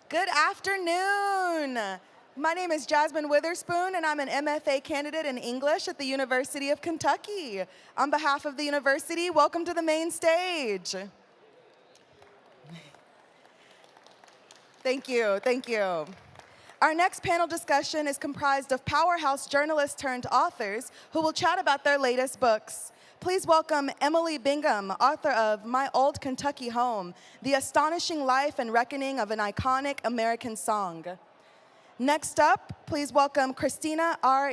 Good afternoon. My name is Jasmine Witherspoon, and I'm an MFA candidate in English at the University of Kentucky. On behalf of the university, welcome to the main stage. Thank you, thank you. Our next panel discussion is comprised of powerhouse journalists turned authors who will chat about their latest books. Please welcome Emily Bingham, author of My Old Kentucky Home, The Astonishing Life and Reckoning of an Iconic American Song. Next up, please welcome Kristina R.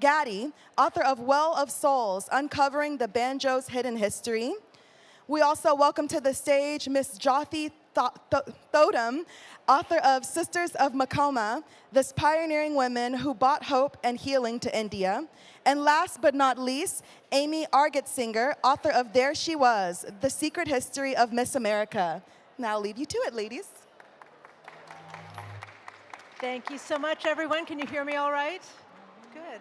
Gaddy, author of Well of Souls, Uncovering the Banjo's Hidden History. We also welcome to the stage Miss Jyoti Thottam, author of Sisters of Macoma, the pioneering women who brought hope and healing to India. And last but not least, Amy Argetsinger, author of There She Was, The Secret History of Miss America. Now I'll leave you to it, ladies. Thank you so much, everyone. Can you hear me all right? Good.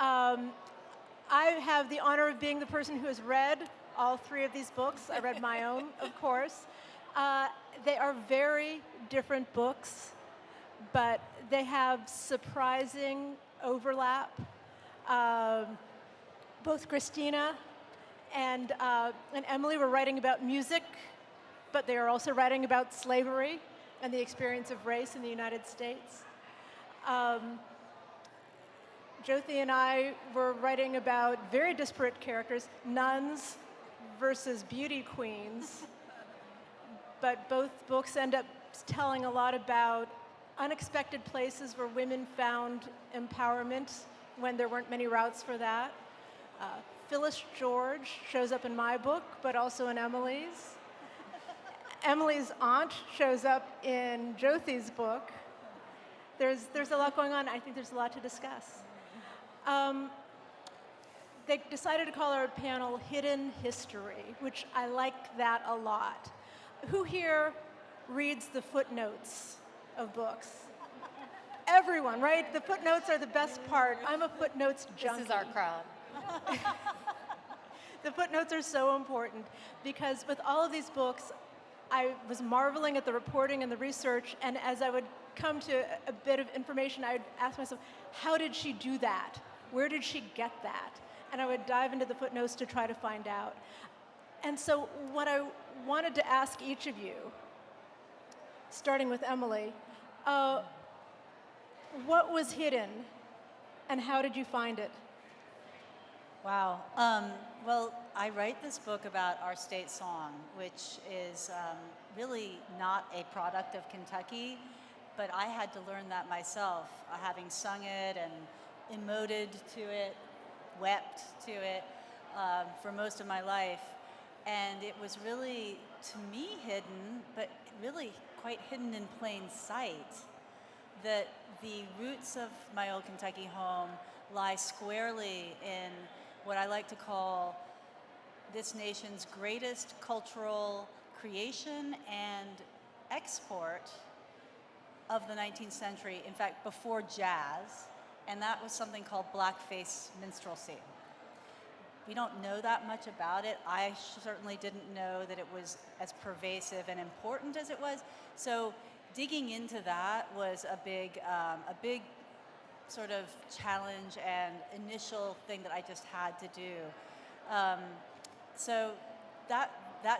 I have the honor of being the person who has read all three of these books. I read my own, of course. They are very different books, but they have surprising overlap. Both Kristina and Emily were writing about music, but they are also writing about slavery and the experience of race in the United States. Jyoti and I were writing about very disparate characters, nuns versus beauty queens. But both books end up telling a lot about unexpected places where women found empowerment when there weren't many routes for that. Phyllis George shows up in my book, but also in Emily's. Emily's aunt shows up in Jyoti's book. There's a lot going on. I think there's a lot to discuss. They decided to call our panel Hidden History, which I like that a lot. Who here reads the footnotes of books? Everyone, right? The footnotes are the best part. I'm a footnotes junkie. This is our crowd. The footnotes are so important because with all of these books, I was marveling at the reporting and the research, and as I would come to a bit of information, I would ask myself, how did she do that? Where did she get that? And I would dive into the footnotes to try to find out. And so what I wanted to ask each of you, starting with Emily, what was hidden and how did you find it? Wow. Well, I write this book about our state song, which is really not a product of Kentucky, but I had to learn that myself, having sung it and emoted to it, wept to it for most of my life. And it was really, to me, hidden, but really quite hidden in plain sight. That the roots of My Old Kentucky Home lie squarely in what I like to call this nation's greatest cultural creation and export of the 19th century, in fact, before jazz, and that was something called blackface minstrelsy. We don't know that much about it. I certainly didn't know that it was as pervasive and important as it was. So digging into that was a big sort of challenge and initial thing that I just had to do. So that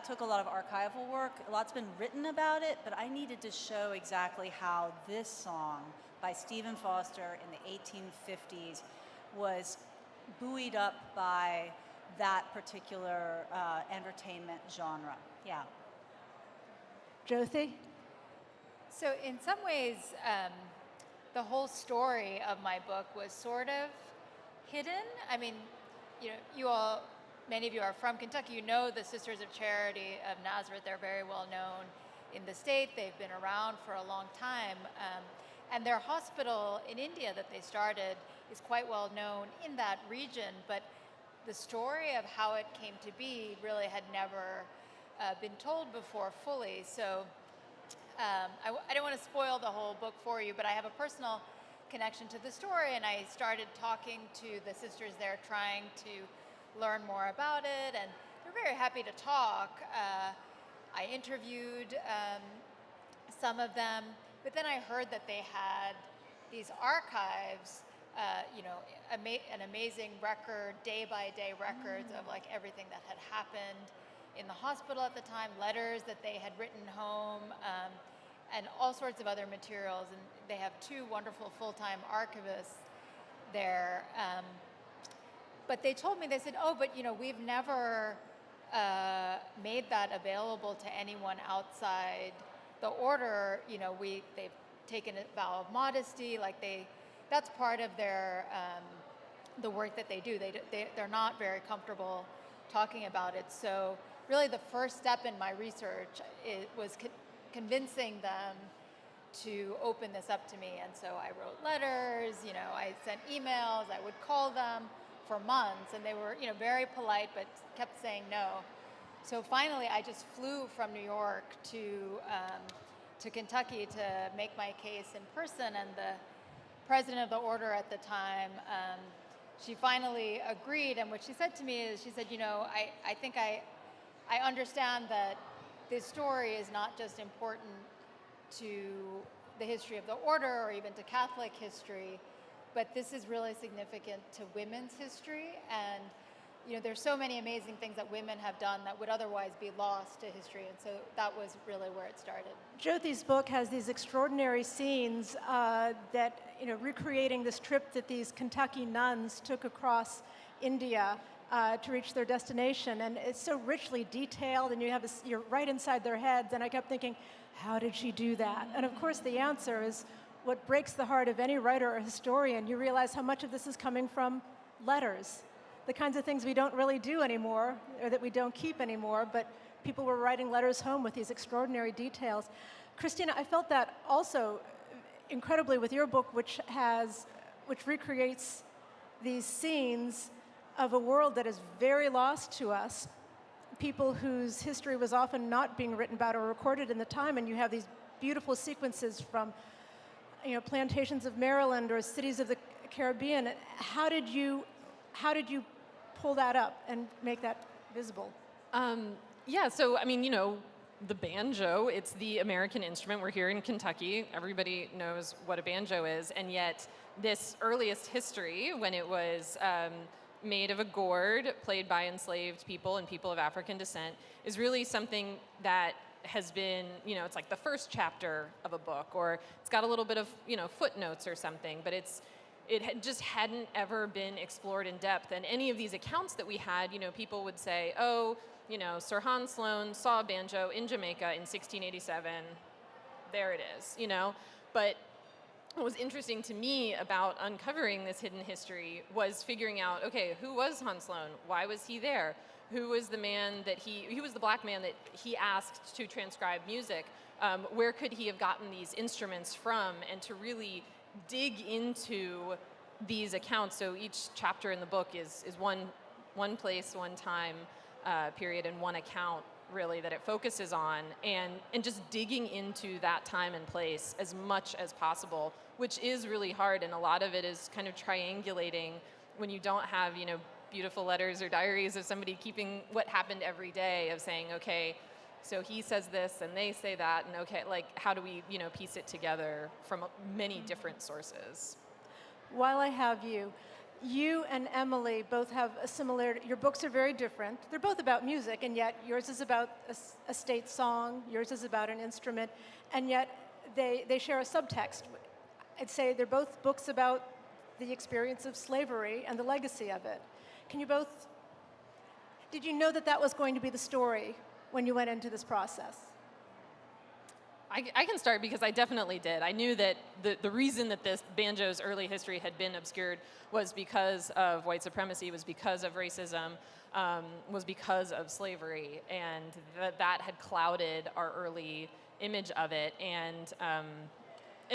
took a lot of archival work. A lot's been written about it, but I needed to show exactly how this song by Stephen Foster in the 1850s was buoyed up by that particular entertainment genre. Yeah. Jyoti? So in some ways, the whole story of my book was sort of hidden. I mean, many of you are from Kentucky. You know the Sisters of Charity of Nazareth. They're very well known in the state. They've been around for a long time. And their hospital in India that they started is quite well known in that region. But the story of how it came to be really had never been told before fully. So I don't want to spoil the whole book for you, but I have a personal connection to the story, and I started talking to the sisters there, trying to learn more about it, and they're very happy to talk. I interviewed some of them. But then I heard that they had these archives, an amazing record, day-by-day records of like everything that had happened in the hospital at the time, letters that they had written home, and all sorts of other materials. And they have two wonderful full-time archivists there. But they told me, they said, oh, but we've never made that available to anyone outside the order. They've taken a vow of modesty, that's part of their the work that they do. They're not very comfortable talking about it. So really the first step in my research was convincing them to open this up to me. And so I wrote letters, I sent emails, I would call them for months, and they were very polite but kept saying no. So finally I just flew from New York to Kentucky to make my case in person, and the president of the order at the time, she finally agreed. And what she said to me is, she said, I think I understand that this story is not just important to the history of the order or even to Catholic history, but this is really significant to women's history. And there's so many amazing things that women have done that would otherwise be lost to history. And so that was really where it started. Jyoti's book has these extraordinary scenes that, recreating this trip that these Kentucky nuns took across India to reach their destination. And it's so richly detailed, and you're right inside their heads. And I kept thinking, how did she do that? And of course, the answer is what breaks the heart of any writer or historian. You realize how much of this is coming from letters, the kinds of things we don't really do anymore, or that we don't keep anymore, but people were writing letters home with these extraordinary details. Kristina, I felt that also incredibly with your book, which recreates these scenes of a world that is very lost to us, people whose history was often not being written about or recorded in the time, and you have these beautiful sequences from plantations of Maryland or cities of the Caribbean. How did you pull that up and make that visible? So the banjo, it's the American instrument. We're here in Kentucky. Everybody knows what a banjo is, and yet this earliest history, when it was made of a gourd, played by enslaved people and people of African descent, is really something that has been, it's like the first chapter of a book, or it's got a little bit of, footnotes or something, but just hadn't ever been explored in depth. And any of these accounts that we had, people would say, oh, Sir Hans Sloane saw a banjo in Jamaica in 1687. There it is, But what was interesting to me about uncovering this hidden history was figuring out, okay, who was Hans Sloane? Why was he there? Who was the man who was the black man that he asked to transcribe music? Where could he have gotten these instruments from? And to really dig into these accounts. So each chapter in the book is one place, one time period, and one account really that it focuses on, and just digging into that time and place as much as possible, which is really hard. And a lot of it is kind of triangulating when you don't have, beautiful letters or diaries of somebody keeping what happened every day, of saying, okay, so he says this and they say that, and okay, how do we, piece it together from many different sources? While I have you and Emily both have a similarity. Your books are very different. They're both about music, and yet yours is about a state song, yours is about an instrument, and yet they share a subtext. I'd say they're both books about the experience of slavery and the legacy of it. Did you know that was going to be the story when you went into this process? I can start because I definitely did. I knew that the reason that this banjo's early history had been obscured was because of white supremacy, was because of racism, was because of slavery, and that had clouded our early image of it. And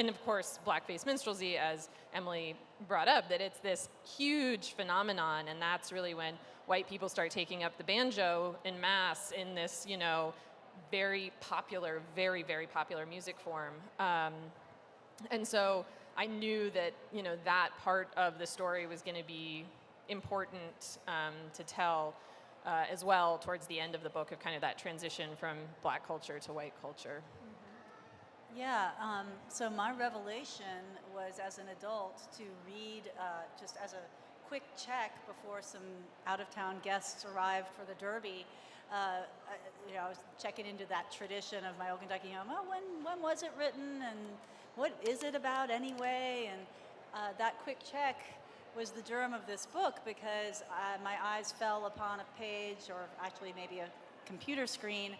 of course, blackface minstrelsy, as Emily brought up, that it's this huge phenomenon, and that's really when white people start taking up the banjo en masse in this, very popular, very, very popular music form. And so I knew that, that part of the story was going to be important to tell as well towards the end of the book, of kind of that transition from black culture to white culture. Yeah, so my revelation was as an adult to read, just as a quick check before some out-of-town guests arrived for the Derby. I was checking into that tradition of my old Kentucky home. Oh, when was it written, and what is it about anyway? And that quick check was the germ of this book, because my eyes fell upon a page, or actually maybe a computer screen,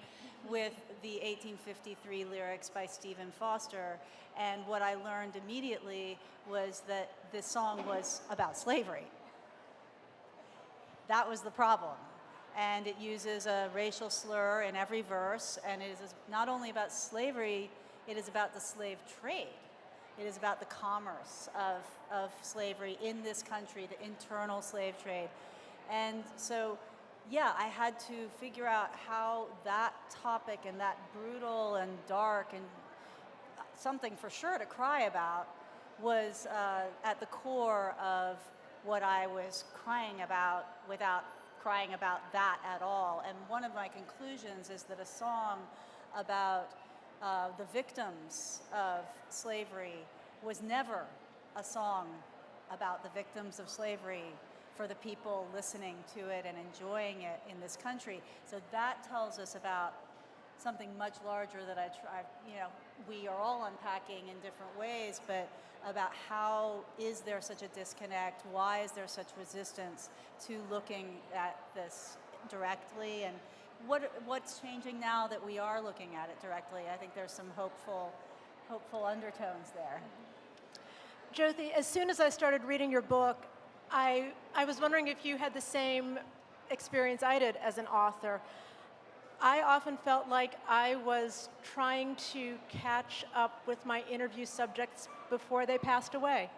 with the 1853 lyrics by Stephen Foster. And what I learned immediately was that this song was about slavery. That was the problem. And it uses a racial slur in every verse, and it is not only about slavery, it is about the slave trade. It is about the commerce of slavery in this country, the internal slave trade. And so, yeah, I had to figure out how that topic, and that brutal and dark and something for sure to cry about, was at the core of what I was crying about, without crying about that at all. And one of my conclusions is that a song about the victims of slavery was never a song about the victims of slavery for the people listening to it and enjoying it in this country. So that tells us about something much larger that we are all unpacking in different ways, but about how is there such a disconnect? Why is there such resistance to looking at this directly? And what's changing now that we are looking at it directly? I think there's some hopeful undertones there. Jyoti, as soon as I started reading your book, I was wondering if you had the same experience I did as an author. I often felt like I was trying to catch up with my interview subjects before they passed away.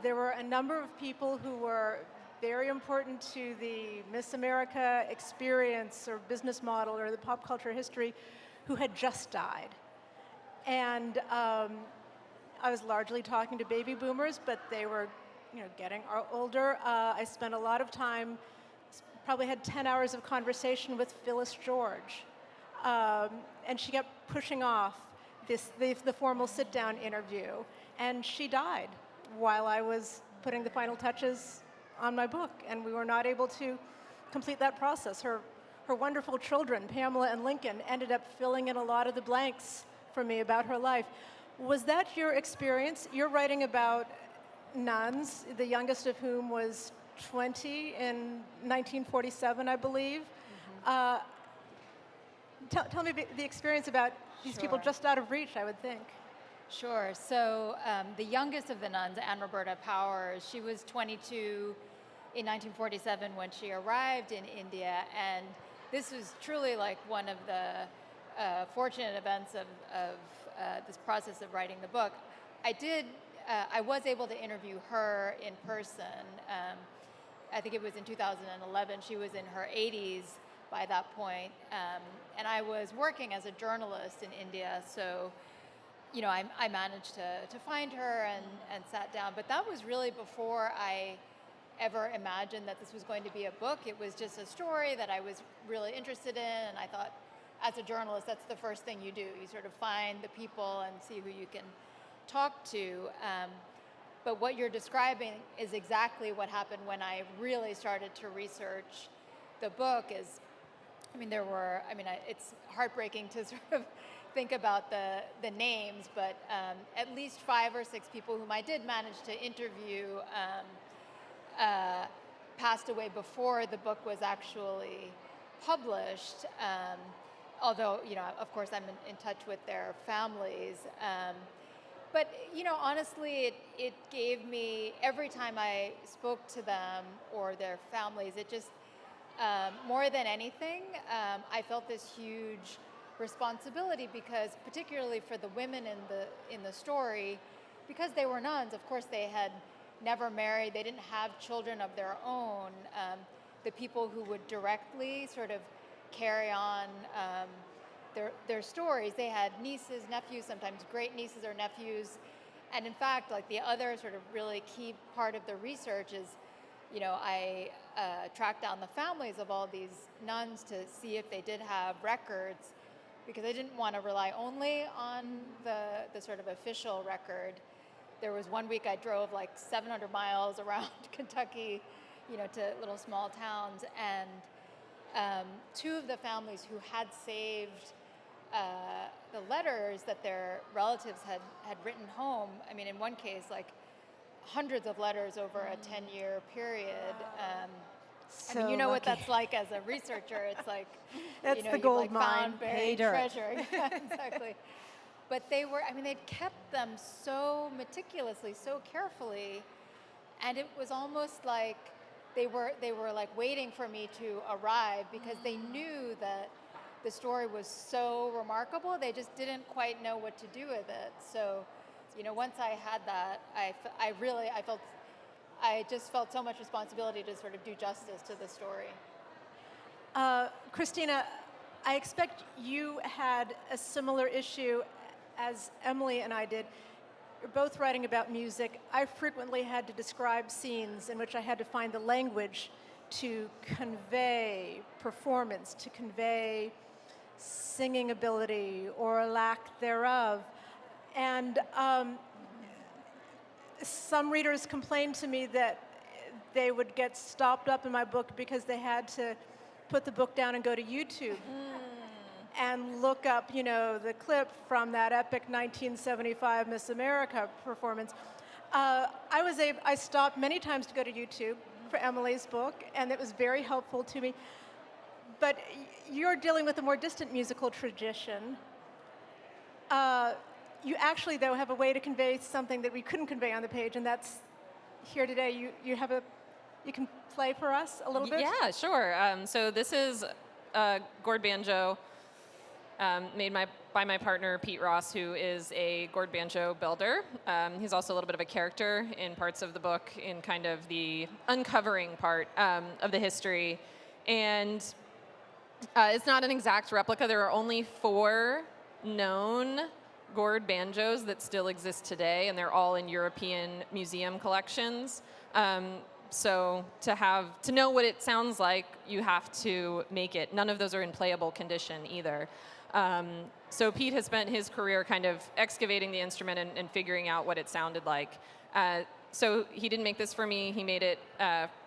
There were a number of people who were very important to the Miss America experience or business model or the pop culture history who had just died. And I was largely talking to baby boomers, but they were getting older. I spent a lot of time, probably had 10 hours of conversation with Phyllis George. And she kept pushing off the formal sit-down interview. And she died while I was putting the final touches on my book. And we were not able to complete that process. Her wonderful children, Pamela and Lincoln, ended up filling in a lot of the blanks for me about her life. Was that your experience? You're writing about nuns, the youngest of whom was 20 in 1947, I believe. Tell me the experience about these people just out of reach, I would think. Sure. So the youngest of the nuns, Anne Roberta Powers, she was 22 in 1947 when she arrived in India, and this was truly like one of the fortunate events of this process of writing the book. I was able to interview her in person. I think it was in 2011. She was in her 80s by that point. And I was working as a journalist in India, so I managed to find her and sat down. But that was really before I ever imagined that this was going to be a book. It was just a story that I was really interested in, and I thought, as a journalist, that's the first thing you do. You sort of find the people and see who you can talk to. But what you're describing is exactly what happened when I really started to research the book. It's heartbreaking to sort of think about the names, but at least 5 or 6 people whom I did manage to interview passed away before the book was actually published. Although, of course, I'm in touch with their families. But, honestly, it gave me, every time I spoke to them or their families, it just, more than anything, I felt this huge responsibility, because particularly for the women in the story, because they were nuns, of course they had never married, they didn't have children of their own. The people who would directly sort of carry on their stories, they had nieces, nephews, sometimes great nieces or nephews. And in fact, like the other sort of really key part of the research is, I tracked down the families of all these nuns to see if they did have records because I didn't want to rely only on the sort of official record. There was one week I drove like 700 miles around Kentucky, to little small towns, and two of the families who had saved the letters that their relatives had written home. I mean, in one case, like hundreds of letters over a 10-year period. I mean, you know what that's like as a researcher. It's like, That's the you've gold like mine. found buried treasure. Yeah, exactly. But they'd kept them so meticulously, so carefully, and it was almost like they were like waiting for me to arrive because they knew that the story was so remarkable. They just didn't quite know what to do with it. So, once I had that, I just felt so much responsibility to sort of do justice to the story. Kristina, I expect you had a similar issue as Emily and I did. You're both writing about music. I frequently had to describe scenes in which I had to find the language to convey performance, to convey singing ability or lack thereof. And some readers complained to me that they would get stopped up in my book because they had to put the book down and go to YouTube and look up, the clip from that epic 1975 Miss America performance. I stopped many times to go to YouTube for Emily's book, and it was very helpful to me. But you're dealing with a more distant musical tradition. You actually, though, have a way to convey something that we couldn't convey on the page, and that's here today. You can play for us a little bit? Yeah, sure. So this is a gourd banjo made by my partner, Pete Ross, who is a gourd banjo builder. He's also a little bit of a character in parts of the book in kind of the uncovering part of the history. And it's not an exact replica. There are only 4 known gourd banjos that still exist today, and they're all in European museum collections. So to know what it sounds like, you have to make it. None of those are in playable condition either. So Pete has spent his career kind of excavating the instrument and figuring out what it sounded like. So he didn't make this for me. He made it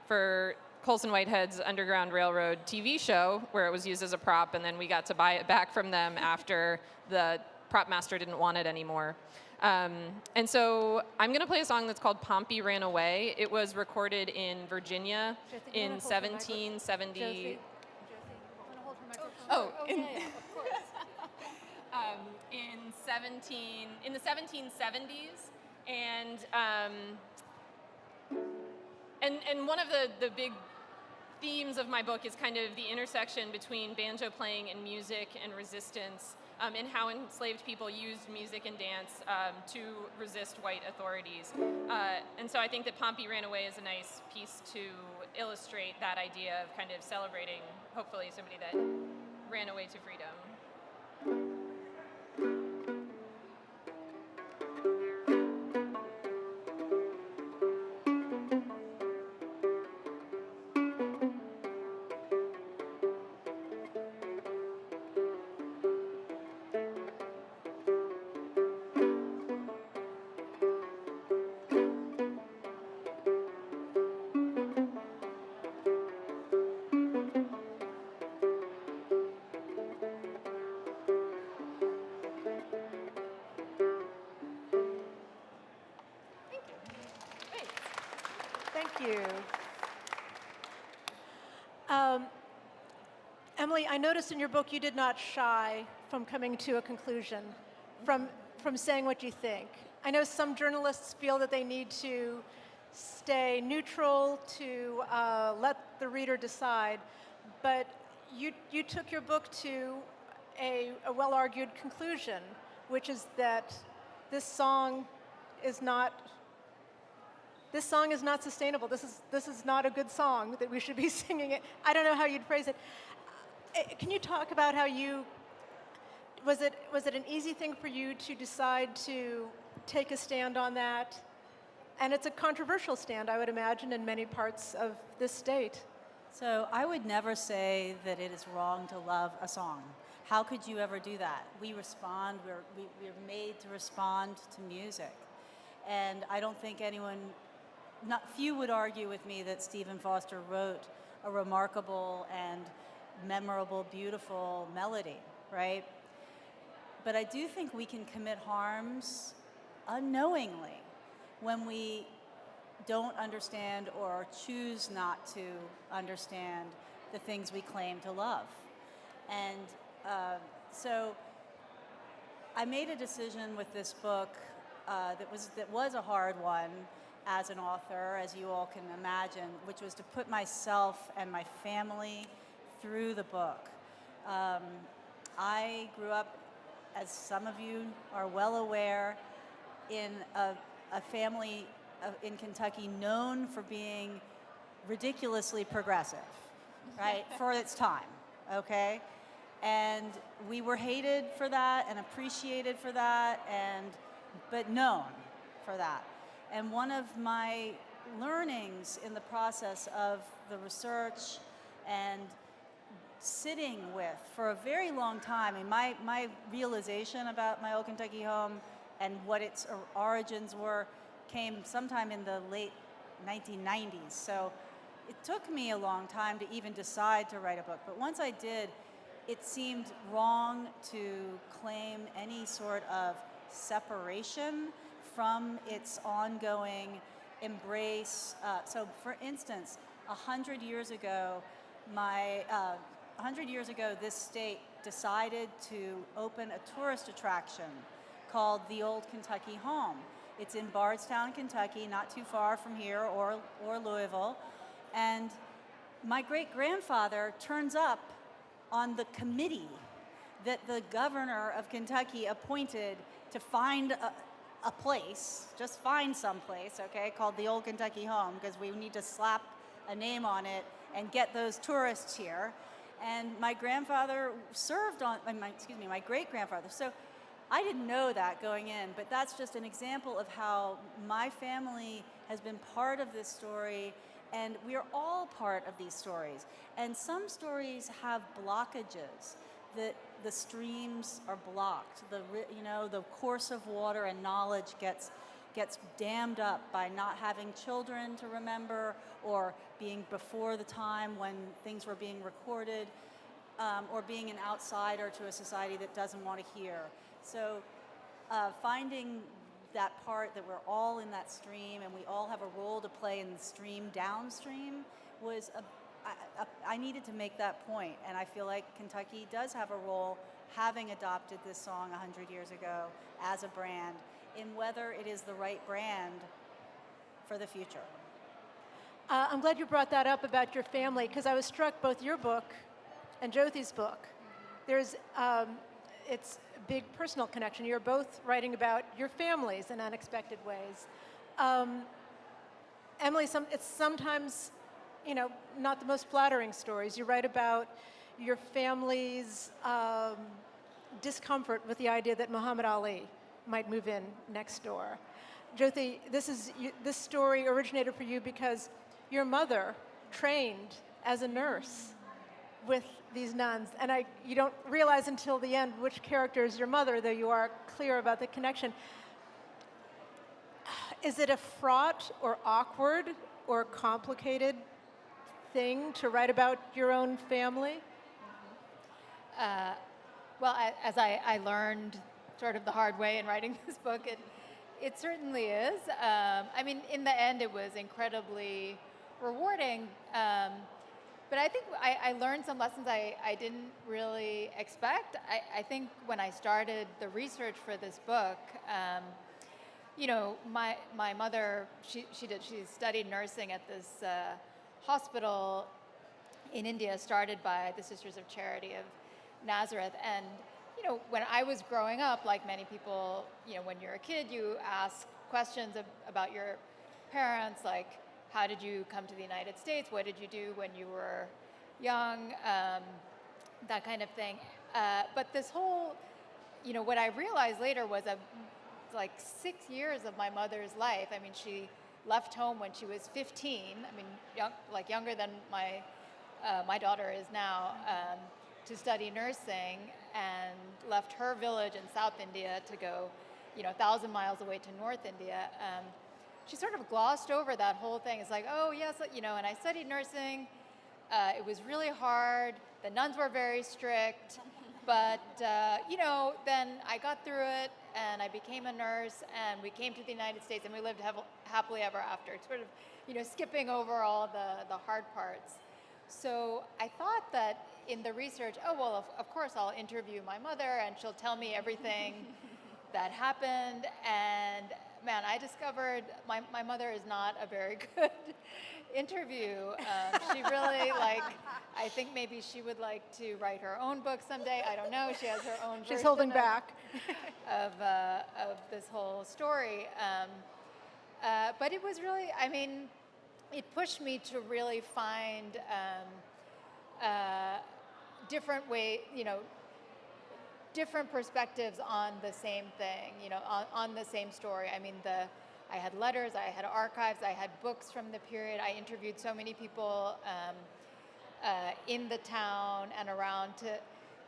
for Colson Whitehead's Underground Railroad TV show, where it was used as a prop, and then we got to buy it back from them after the prop master didn't want it anymore. And so I'm going to play a song that's called Pompey Ran Away. It was recorded in Virginia in 1770. Jyoti, you want to hold her microphone? Oh, yeah, of course. in the 1770s, and one of the big themes of my book is kind of the intersection between banjo playing and music and resistance, and how enslaved people used music and dance to resist white authorities. And so I think that Pompey Ran Away is a nice piece to illustrate that idea of kind of celebrating, hopefully, somebody that ran away to freedom. Thank you. Emily, I noticed in your book you did not shy from coming to a conclusion, from saying what you think. I know some journalists feel that they need to stay neutral, to let the reader decide, but you took your book to a well-argued conclusion, which is that this song is not sustainable. This is not a good song, that we should be singing it. I don't know how you'd phrase it. Can you talk about how was it an easy thing for you to decide to take a stand on that? And it's a controversial stand, I would imagine, in many parts of this state. So I would never say that it is wrong to love a song, How could you ever do that? We respond, we're made to respond to music. And I don't think few would argue with me that Stephen Foster wrote a remarkable and memorable, beautiful melody, right? But I do think we can commit harms unknowingly when we don't understand or choose not to understand the things we claim to love. And so I made a decision with this book that was a hard one as an author, as you all can imagine, which was to put myself and my family through the book. I grew up, as some of you are well aware, in a family in Kentucky known for being ridiculously progressive, right, for its time, okay? And we were hated for that and appreciated for that, but known for that. And one of my learnings in the process of the research and sitting with for a very long time, and my realization about my old Kentucky home and what its origins were came sometime in the late 1990s. So it took me a long time to even decide to write a book. But once I did, it seemed wrong to claim any sort of separation from its ongoing embrace. So for instance, 100 years ago, this state decided to open a tourist attraction called the Old Kentucky Home. It's in Bardstown, Kentucky, not too far from here or Louisville. And my great-grandfather turns up on the committee that the governor of Kentucky appointed to find a place, just find some place, okay, called the Old Kentucky Home, because we need to slap a name on it and get those tourists here. And my grandfather served on, my great-grandfather. So I didn't know that going in, but that's just an example of how my family has been part of this story, and we are all part of these stories. And some stories have blockages, that the streams are blocked, the course of water and knowledge gets dammed up by not having children to remember, or being before the time when things were being recorded, or being an outsider to a society that doesn't want to hear. So finding that part that we're all in that stream and we all have a role to play in the stream downstream was I needed to make that point, and I feel like Kentucky does have a role, having adopted this song 100 years ago as a brand, in whether it is the right brand for the future. I'm glad you brought that up about your family, because I was struck both your book and Jyoti's book. There's it's a big personal connection. You're both writing about your families in unexpected ways. Emily, it's sometimes, not the most flattering stories. You write about your family's discomfort with the idea that Muhammad Ali might move in next door. Jyoti, this story originated for you because your mother trained as a nurse with these nuns, and you don't realize until the end which character is your mother, though you are clear about the connection. Is it a fraught or awkward or complicated thing to write about your own family? Well, as I learned sort of the hard way in writing this book, it certainly is. In the end, it was incredibly rewarding. But I think I learned some lessons I didn't really expect. I think when I started the research for this book, my mother, she studied nursing at this hospital in India, started by the Sisters of Charity of Nazareth. And when I was growing up, like many people, when you're a kid, you ask questions about your parents, like, how did you come to the United States? What did you do when you were young? That kind of thing. But this whole, what I realized later was like 6 years of my mother's life. She left home when she was 15. Younger than my daughter is now. to study nursing and left her village in South India to go, 1,000 miles away to North India, she sort of glossed over that whole thing. It's like, oh yes, and I studied nursing. It was really hard. The nuns were very strict, but then I got through it, and I became a nurse, and we came to the United States, and we lived happily ever after. Sort of, skipping over all the hard parts. So I thought that in the research, of course I'll interview my mother, and she'll tell me everything that happened. And man, I discovered my mother is not a very good interview. She really I think maybe she would like to write her own book someday. I don't know. She has her own version She's holding back of this whole story. But it was really, it pushed me to really find different different perspectives on the same thing, on the same story. I had letters, I had archives, I had books from the period. I interviewed so many people in the town and around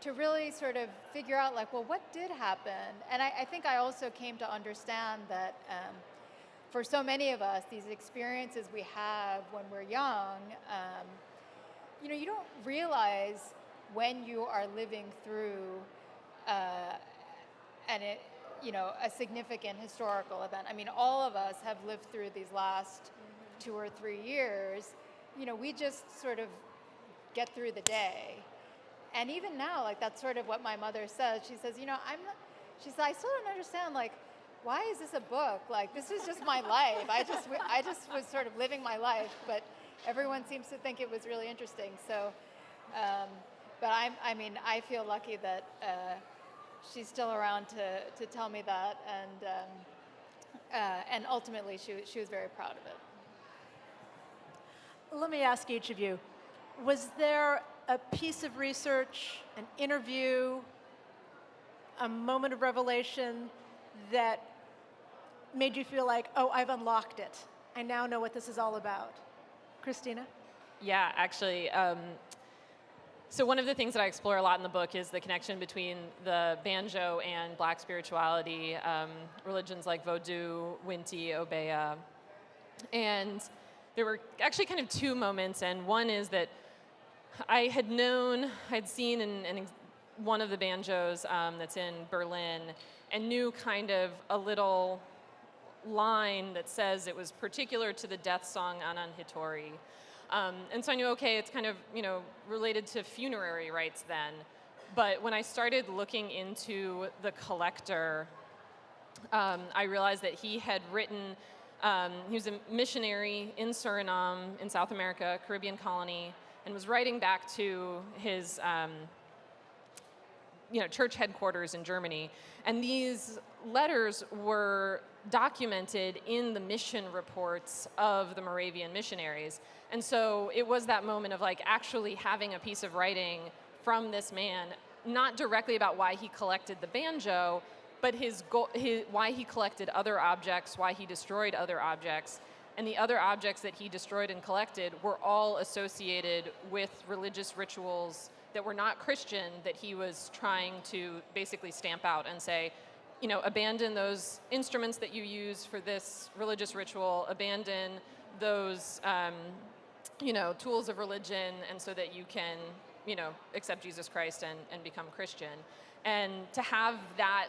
to really sort of figure out what did happen? And I think I also came to understand that for so many of us, these experiences we have when we're young, you don't realize when you are living through a significant historical event. All of us have lived through these last 2 or 3 years. We just sort of get through the day. And even now, that's sort of what my mother says. She says, she said, I still don't understand, why is this a book? This is just my life. I just was sort of living my life, but everyone seems to think it was really interesting. So, but I feel lucky that she's still around to tell me that, and ultimately she was very proud of it. Let me ask each of you, was there a piece of research, an interview, a moment of revelation that made you feel like, oh, I've unlocked it. I now know what this is all about? Kristina? Yeah, actually. So one of the things that I explore a lot in the book is the connection between the banjo and Black spirituality, religions like Vodou, Winti, Obeya. And there were actually kind of 2 moments, and one is that I'd seen in one of the banjos that's in Berlin, and knew kind of a little line that says it was particular to the death song Anan Hitori. And so I knew, okay, it's kind of, related to funerary rites then. But when I started looking into the collector, I realized that he had written, he was a missionary in Suriname, in South America, Caribbean colony, and was writing back to his church headquarters in Germany. And these letters were documented in the mission reports of the Moravian missionaries. And so it was that moment of actually having a piece of writing from this man, not directly about why he collected the banjo, but why he collected other objects, why he destroyed other objects. And the other objects that he destroyed and collected were all associated with religious rituals that were not Christian, that he was trying to basically stamp out and say, abandon those instruments that you use for this religious ritual, abandon those, tools of religion, and so that you can, accept Jesus Christ and become Christian. And to have that,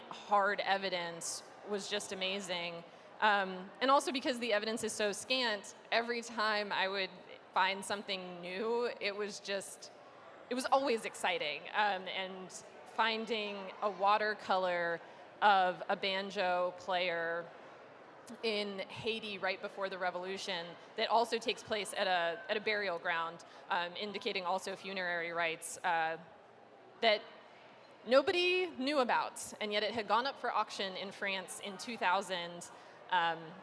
hard evidence was just amazing. And also because the evidence is so scant, every time I would find something new, it was always exciting. And finding a watercolor of a banjo player in Haiti right before the revolution that also takes place at a burial ground, indicating also funerary rites that nobody knew about, and yet it had gone up for auction in France in 2000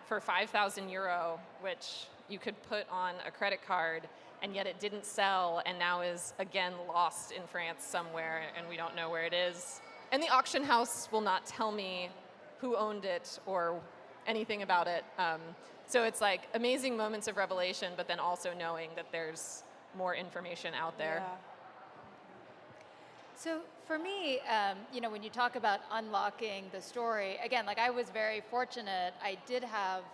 for 5,000 euro, which you could put on a credit card, and yet it didn't sell, and now is again lost in France somewhere, and we don't know where it is. And the auction house will not tell me who owned it or anything about it. So it's amazing moments of revelation, but then also knowing that there's more information out there. So for me, when you talk about unlocking the story, again, like I was very fortunate. I did have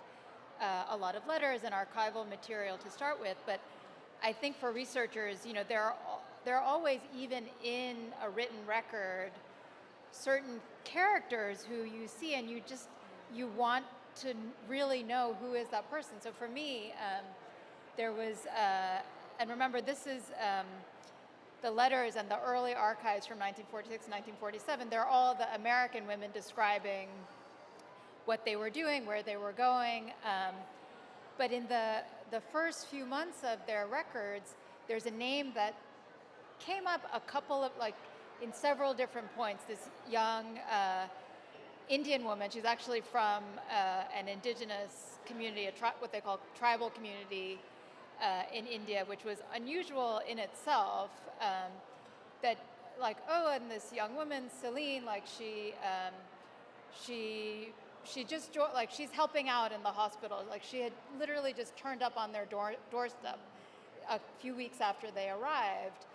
a lot of letters and archival material to start with, but I think for researchers, there are always, even in a written record, certain characters who you see and you want to really know who is that person. So for me, there was, and remember, this is the letters and the early archives from 1946, 1947. They're all the American women describing what they were doing, where they were going. But in the first few months of their records, there's a name that came up a couple of, in several different points. This young Indian woman, she's actually from an indigenous community, what they call tribal community in India, which was unusual in itself. And this young woman, Celine, she just she's helping out in the hospital. She had literally just turned up on their doorstep a few weeks after they arrived.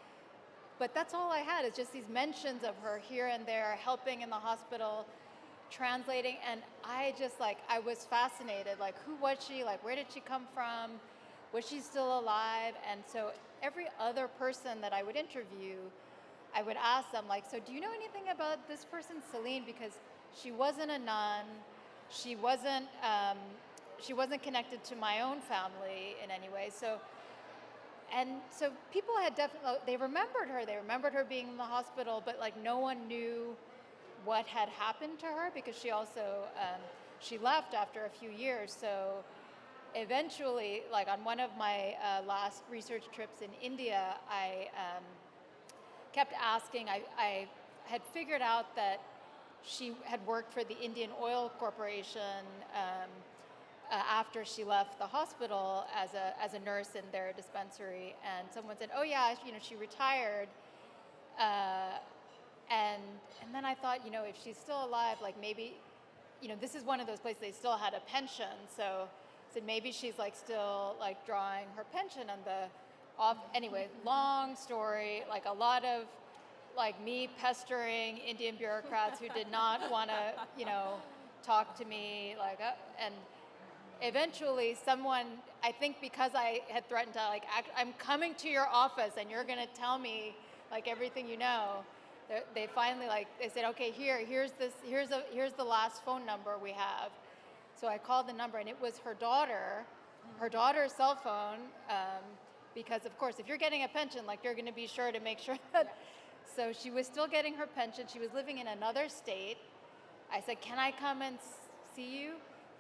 But that's all I had, is just these mentions of her here and there, helping in the hospital, translating, and I was fascinated. Who was she? Where did she come from? Was she still alive? And so every other person that I would interview, I would ask them, so do you know anything about this person, Celine? Because she wasn't a nun. She wasn't connected to my own family in any way. So people had definitely, they remembered her. They remembered her being in the hospital, but no one knew what had happened to her, because she also, she left after a few years. So eventually, on one of my last research trips in India, I kept asking. I had figured out that she had worked for the Indian Oil Corporation after she left the hospital as a nurse in their dispensary, and someone said, "Oh yeah, she retired." And then I thought, if she's still alive, maybe, this is one of those places they still had a pension, so I said maybe she's still drawing her pension and anyway, long story, a lot of me pestering Indian bureaucrats who did not want to, talk to me, and eventually someone, I think because I had threatened to, I'm coming to your office and you're going to tell me, everything you know, they finally, they said, okay, here's the last phone number we have. So I called the number, and it was her daughter's cell phone, because of course, if you're getting a pension, you're going to be sure to make sure that. So she was still getting her pension. She was living in another state. I said, can I come and see you?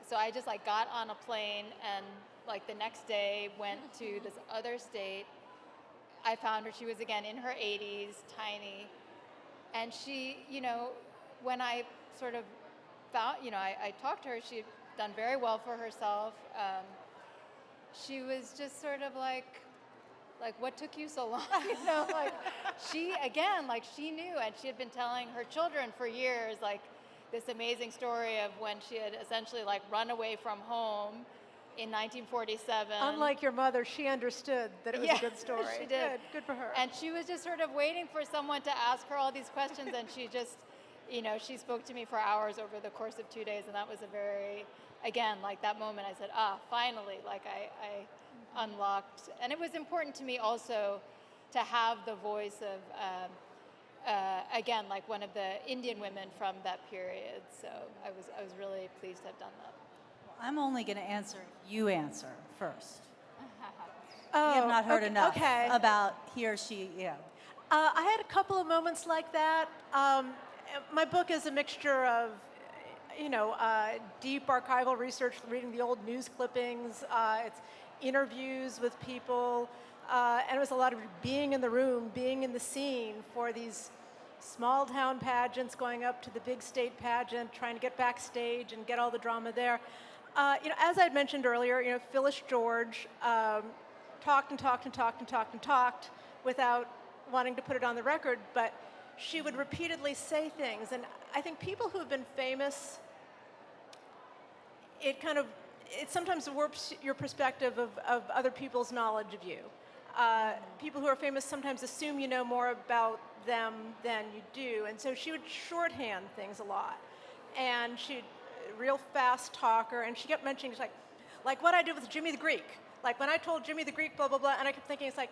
So I just got on a plane and the next day went to this other state. I found her. She was again in her 80s, tiny. And she, when I sort of found, I talked to her, she had done very well for herself. She was just sort of what took you so long? She, again, she knew, and she had been telling her children for years, this amazing story of when she had essentially run away from home in 1947. Unlike your mother, she understood that it was a good story. She did. Good for her. And she was just sort of waiting for someone to ask her all these questions, and she just, she spoke to me for hours over the course of 2 days, and that was a very, again, that moment I said, finally, I unlocked. And it was important to me also to have the voice of, again, one of the Indian women from that period. So I was really pleased to have done that. Well, I'm only going to answer if you answer first. We have not heard enough about he or she. Yeah. I had a couple of moments like that. My book is a mixture of, deep archival research, reading the old news clippings. It's interviews with people, and it was a lot of being in the room, being in the scene for these small town pageants, going up to the big state pageant, trying to get backstage and get all the drama there. As I had mentioned earlier, Phyllis George talked and talked and talked and talked and talked without wanting to put it on the record, but she would repeatedly say things. And I think people who have been famous, it sometimes warps your perspective of other people's knowledge of you. people who are famous sometimes assume you know more about them than you do. And so she would shorthand things a lot. And she'd real fast talker, and she kept mentioning, she's like what I did with Jimmy the Greek. Like when I told Jimmy the Greek, blah, blah, blah, and I kept thinking, it's like,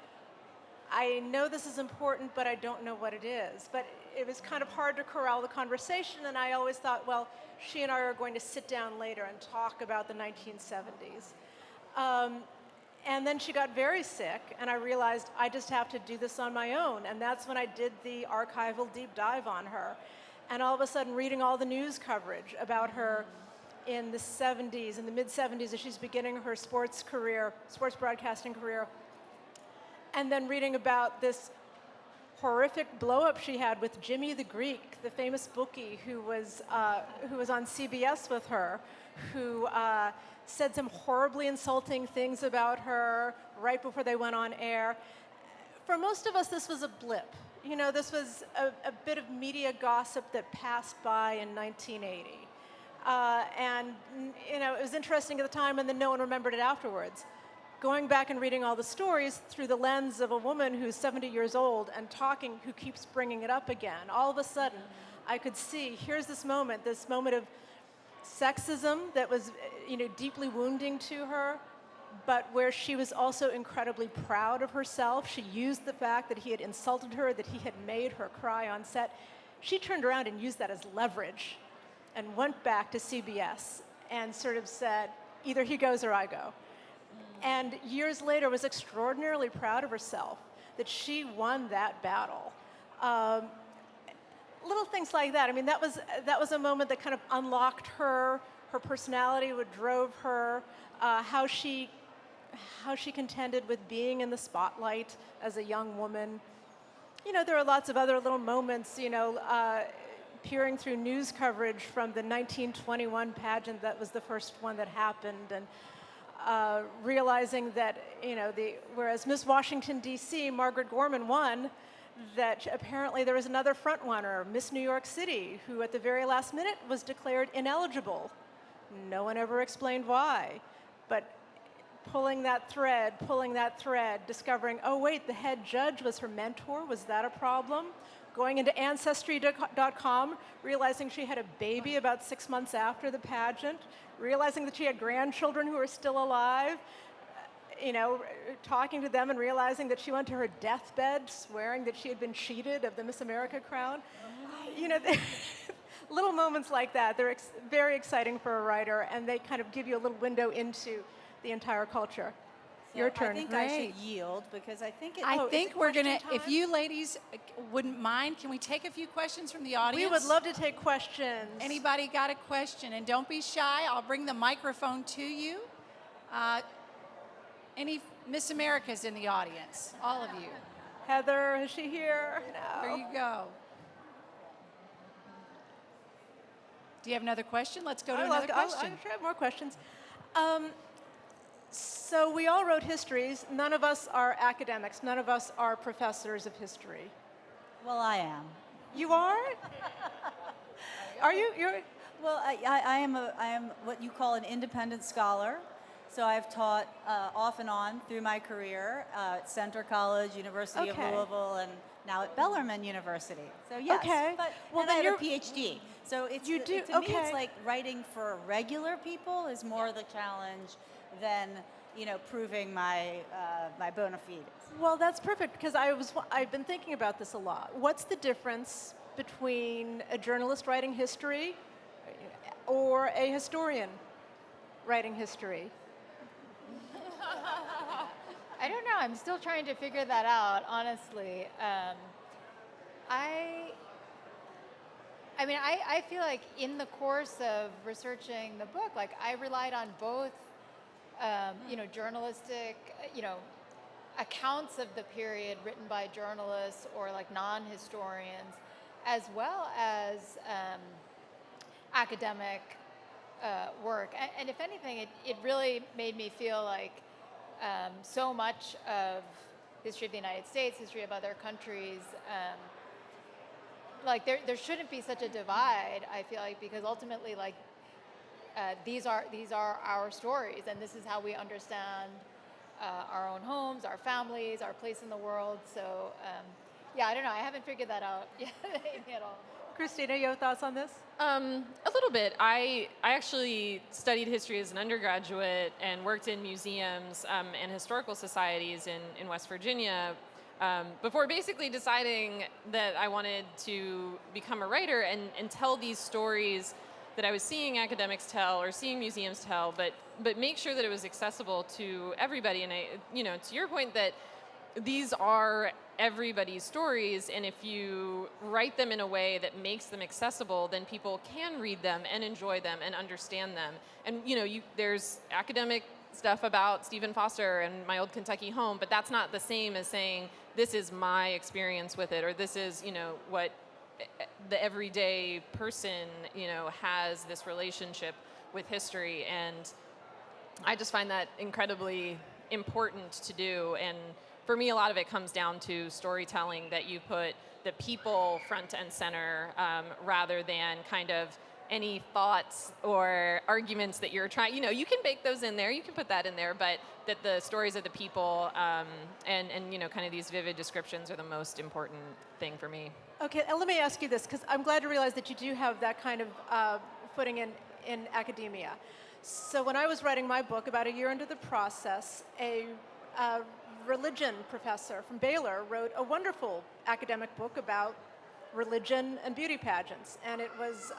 I know this is important, but I don't know what it is. But it was kind of hard to corral the conversation, and I always thought, well, she and I are going to sit down later and talk about the 1970s. And then she got very sick, and I realized I just have to do this on my own. And that's when I did the archival deep dive on her. And all of a sudden, reading all the news coverage about her in the 70s, in the mid-70s, as she's beginning her sports broadcasting career, and then reading about this horrific blow-up she had with Jimmy the Greek, the famous bookie who was on CBS with her, who said some horribly insulting things about her right before they went on air. For most of us, this was a blip. You know, this was a bit of media gossip that passed by in 1980. And, you know, it was interesting at the time, and then no one remembered it afterwards. Going back and reading all the stories through the lens of a woman who's 70 years old and talking, who keeps bringing it up again, all of a sudden, I could see, here's this moment of sexism that was, you know, deeply wounding to her, but where she was also incredibly proud of herself. She used the fact that he had insulted her, that he had made her cry on set. She turned around and used that as leverage and went back to CBS and sort of said, either he goes or I go. And years later was extraordinarily proud of herself that she won that battle. Little things like that. I mean, that was a moment that kind of unlocked her personality, what drove her, how she contended with being in the spotlight as a young woman. You know, there are lots of other little moments, you know, peering through news coverage from the 1921 pageant that was the first one that happened, and realizing that, you know, whereas Miss Washington, D.C., Margaret Gorman won, that apparently there was another front runner, Miss New York City, who at the very last minute was declared ineligible. No one ever explained why. But pulling that thread, discovering, oh wait, the head judge was her mentor, was that a problem? Going into Ancestry.com, realizing she had a baby about 6 months after the pageant, realizing that she had grandchildren who are still alive, you know, talking to them and realizing that she went to her deathbed swearing that she had been cheated of the Miss America crown. You know, little moments like that, they're very exciting for a writer, and they kind of give you a little window into the entire culture. So Your turn. I think I should yield because I think I think we're going to, question if time? you ladies wouldn't mind, can we take a few questions from the audience? We would love to take questions. Anybody got a question? And don't be shy, I'll bring the microphone to you. Any Miss Americas in the audience? All of you. Heather, is she here? No. There you go. Do you have another question? Let's go to another question. I'm sure I have more questions. So we all wrote histories. None of us are academics. None of us are professors of history. Well, I am. You are? Are you? Well, I am what you call an independent scholar. So I've taught off and on through my career at Centre College, University of Okay. Louisville, and now at Bellarmine University. So yes, Okay. but Well, and then I have you're- a PhD. So it's You do? to me, Okay. it's like writing for regular people is more the challenge than, you know, proving my my bona fides. Well, that's perfect because I've been thinking about this a lot. What's the difference between a journalist writing history or a historian writing history? I don't know. I'm still trying to figure that out, honestly. I feel like in the course of researching the book, like I relied on both, journalistic, accounts of the period written by journalists or like non-historians, as well as academic work. And if anything, it really made me feel like so much of history of the United States, history of other countries, like there shouldn't be such a divide, I feel like, because ultimately, like, these are our stories, and this is how we understand our own homes, our families, our place in the world. So yeah, I don't know. I haven't figured that out yet at all. Kristina, you have thoughts on this? A little bit. I actually studied history as an undergraduate and worked in museums and historical societies in West Virginia before basically deciding that I wanted to become a writer and tell these stories that I was seeing academics tell or seeing museums tell, but make sure that it was accessible to everybody. And to your point that these are everybody's stories, and if you write them in a way that makes them accessible, then people can read them and enjoy them and understand them. And there's academic stuff about Stephen Foster and My Old Kentucky Home, but that's not the same as saying this is my experience with it, or this is what the everyday person has this relationship with history. And I just find that incredibly important to do. And for me, a lot of it comes down to storytelling, that you put the people front and center rather than kind of any thoughts or arguments that you're trying. You can bake those in there, you can put that in there, but that the stories of the people and kind of these vivid descriptions are the most important thing for me. Okay, and let me ask you this, because I'm glad to realize that you do have that kind of footing in academia. So when I was writing my book, about a year into the process, a religion professor from Baylor wrote a wonderful academic book about religion and beauty pageants, and it was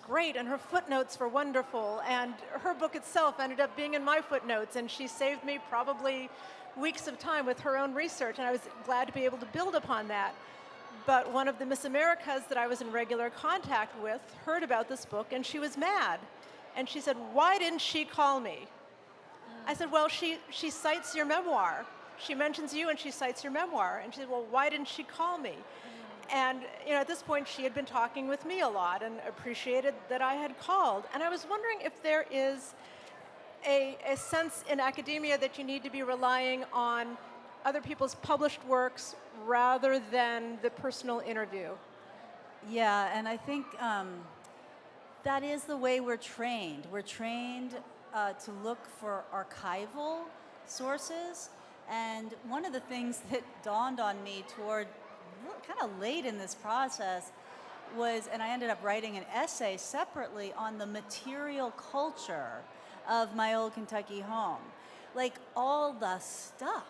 great, and her footnotes were wonderful, and her book itself ended up being in my footnotes, and she saved me probably weeks of time with her own research, and I was glad to be able to build upon that. But one of the Miss Americas that I was in regular contact with heard about this book, and she was mad, and she said, "Why didn't she call me?" I said, "Well, she cites your memoir. She mentions you and she cites your memoir." And she said, "Well, why didn't she call me?" And at this point, she had been talking with me a lot and appreciated that I had called. And I was wondering if there is a sense in academia that you need to be relying on other people's published works rather than the personal interview. Yeah, and I think that is the way we're trained. We're trained to look for archival sources. And one of the things that dawned on me toward kind of late in this process was, and I ended up writing an essay separately on the material culture of My Old Kentucky Home. Like all the stuff.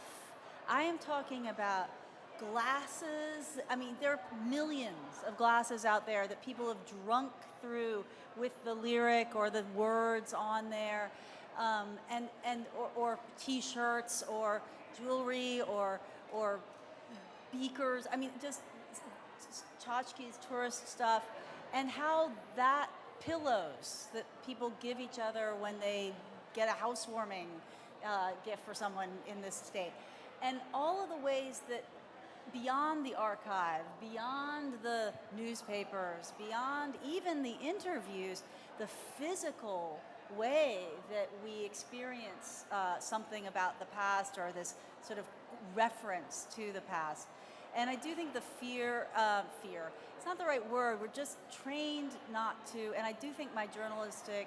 I am talking about glasses. I mean, there are millions of glasses out there that people have drunk through with the lyric or the words on there, or T-shirts or jewelry or beakers. I mean, just tchotchkes, tourist stuff, and how that pillows that people give each other when they get a housewarming gift for someone in this state, and all of the ways that beyond the archive, beyond the newspapers, beyond even the interviews, the physical way that we experience something about the past, or this sort of reference to the past. And I do think the fear, it's not the right word, we're just trained not to, and I do think my journalistic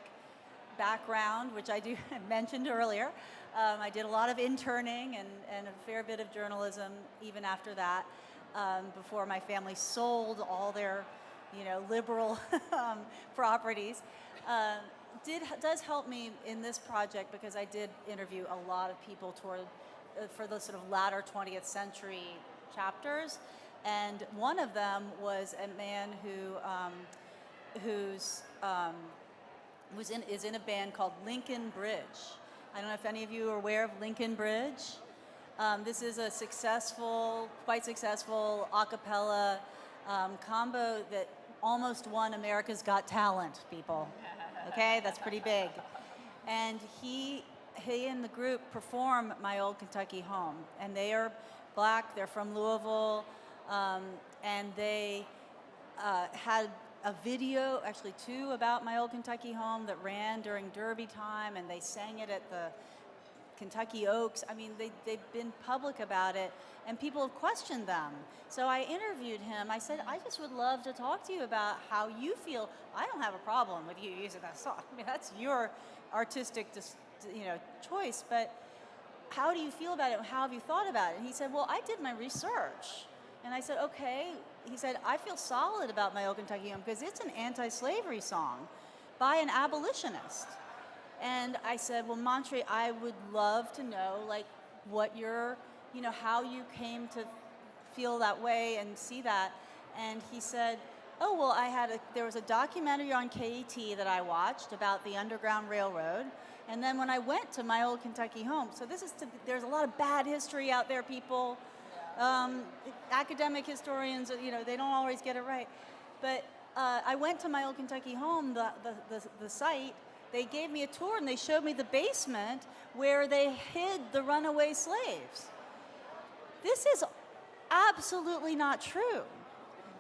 background, which I do mentioned earlier, I did a lot of interning and a fair bit of journalism even after that, before my family sold all their, liberal properties. Does help me in this project because I did interview a lot of people for the sort of latter 20th century chapters, and one of them was a man is in a band called Lincoln Bridge. I don't know if any of you are aware of Lincoln Bridge. This is a quite successful a cappella combo that almost won America's Got Talent, people. Okay, that's pretty big. And he and the group perform My Old Kentucky Home, and they are Black, they're from Louisville, and they had a video, actually two, about My Old Kentucky Home that ran during Derby time, and they sang it at the Kentucky Oaks. I mean, they've been public about it, and people have questioned them. So I interviewed him. I said, I just would love to talk to you about how you feel. I don't have a problem with you using that song. I mean, that's your artistic choice, but how do you feel about it? How have you thought about it? And he said, well, I did my research. And I said, okay. He said, I feel solid about My Old Kentucky Home because it's an anti-slavery song by an abolitionist. And I said, well, Montre, I would love to know, like, what your, how you came to feel that way and see that. And he said, oh, well, there was a documentary on KET that I watched about the Underground Railroad. And then when I went to My Old Kentucky Home, so there's a lot of bad history out there, people. Academic historians, they don't always get it right. But I went to My Old Kentucky Home, the site. They gave me a tour and they showed me the basement where they hid the runaway slaves. This is absolutely not true.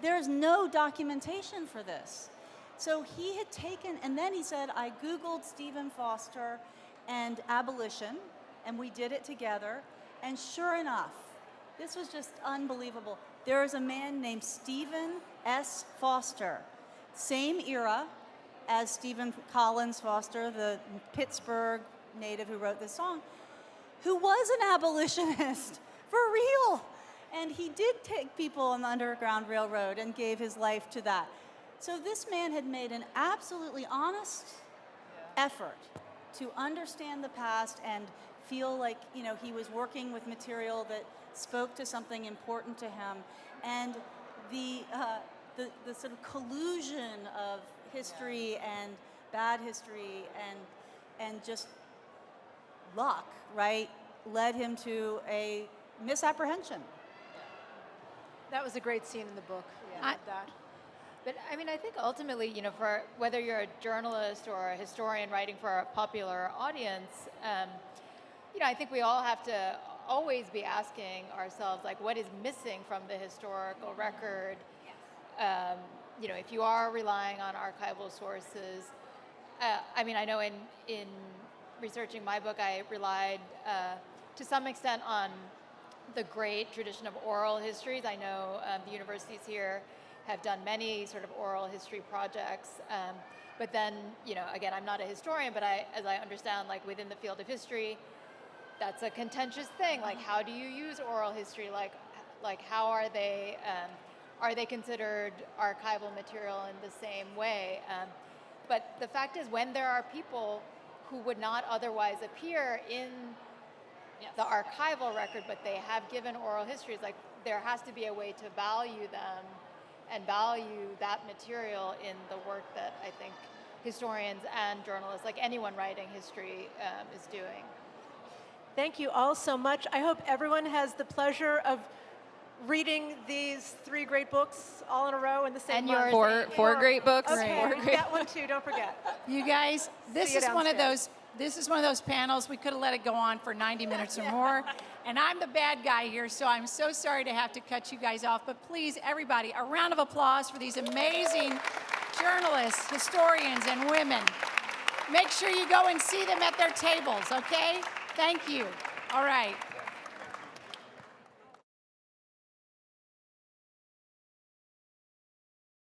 There's no documentation for this. So he had taken, and then he said, I Googled Stephen Foster and abolition, and we did it together. And sure enough, this was just unbelievable. There is a man named Stephen S. Foster, same era as Stephen Collins Foster, the Pittsburgh native who wrote this song, who was an abolitionist, for real. And he did take people on the Underground Railroad and gave his life to that. So this man had made an absolutely honest effort to understand the past and feel like, he was working with material that spoke to something important to him. And the sort of collusion of history and bad history and just luck, right, led him to a misapprehension. That was a great scene in the book. I love that. But I mean, I think ultimately, for whether you're a journalist or a historian writing for a popular audience, I think we all have to always be asking ourselves, like, what is missing from the historical record? If you are relying on archival sources, I know in researching my book, I relied to some extent on the great tradition of oral histories. I know the universities here have done many sort of oral history projects. But then, again, I'm not a historian, but as I understand, like within the field of history, that's a contentious thing. Like, how do you use oral history? Like how are they considered archival material in the same way? But the fact is, when there are people who would not otherwise appear in the archival record, but they have given oral histories, like there has to be a way to value them and value that material in the work that I think historians and journalists, like anyone writing history, is doing. Thank you all so much. I hope everyone has the pleasure of reading these 3 great books all in a row in the same month. And four great books. Okay, that one too, don't forget. You guys, this is one of those panels, we could have let it go on for 90 minutes or more. And I'm the bad guy here, so I'm so sorry to have to cut you guys off. But please, everybody, a round of applause for these amazing journalists, historians, and women. Make sure you go and see them at their tables, okay? Thank you. All right.